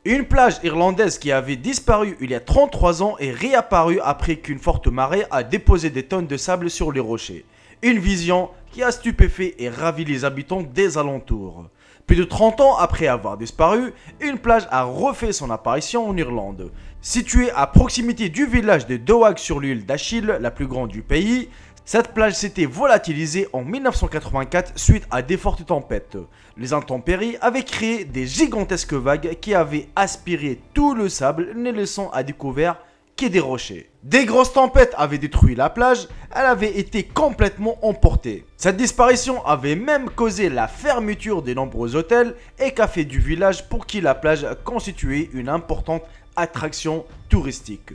Une plage irlandaise qui avait disparu il y a 33 ans est réapparue après qu'une forte marée a déposé des tonnes de sable sur les rochers. Une vision qui a stupéfait et ravi les habitants des alentours. Plus de 30 ans après avoir disparu, une plage a refait son apparition en Irlande. Située à proximité du village de Dohag sur l'île d'Achille, la plus grande du pays, cette plage s'était volatilisée en 1984 suite à des fortes tempêtes. Les intempéries avaient créé des gigantesques vagues qui avaient aspiré tout le sable, ne laissant à découvert que des rochers. Des grosses tempêtes avaient détruit la plage, elle avait été complètement emportée. Cette disparition avait même causé la fermeture de nombreux hôtels et cafés du village pour qui la plage constituait une importante attraction touristique.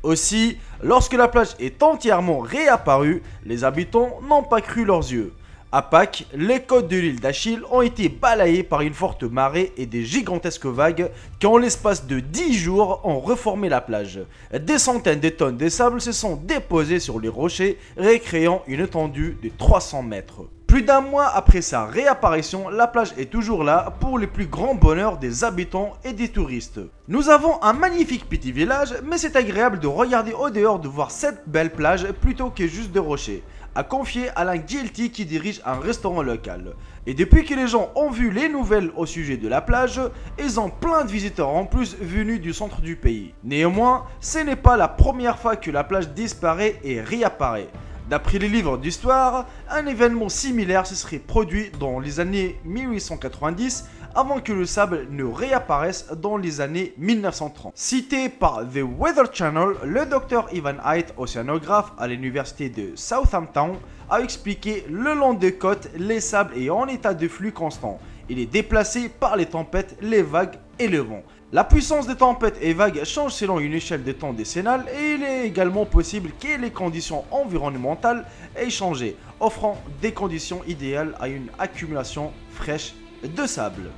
Aussi, lorsque la plage est entièrement réapparue, les habitants n'ont pas cru leurs yeux. À Pâques, les côtes de l'île d'Achille ont été balayées par une forte marée et des gigantesques vagues qui en l'espace de 10 jours ont reformé la plage. Des centaines de tonnes de sable se sont déposées sur les rochers, recréant une étendue de 300 mètres. Plus d'un mois après sa réapparition, la plage est toujours là pour le plus grand bonheur des habitants et des touristes. Nous avons un magnifique petit village, mais c'est agréable de regarder au dehors de voir cette belle plage plutôt que juste de rochers, a confié Alain Guilty qui dirige un restaurant local. Et depuis que les gens ont vu les nouvelles au sujet de la plage, ils ont plein de visiteurs en plus venus du centre du pays. Néanmoins, ce n'est pas la première fois que la plage disparaît et réapparaît. D'après les livres d'histoire, un événement similaire se serait produit dans les années 1890 avant que le sable ne réapparaisse dans les années 1930. Cité par The Weather Channel, le docteur Ivan Height, océanographe à l'université de Southampton, a expliqué le long des côtes, les sables est en état de flux constant. Il est déplacé par les tempêtes, les vagues et le vent. La puissance des tempêtes et vagues change selon une échelle de temps décennale et il est également possible que les conditions environnementales aient changé, offrant des conditions idéales à une accumulation fraîche de sable.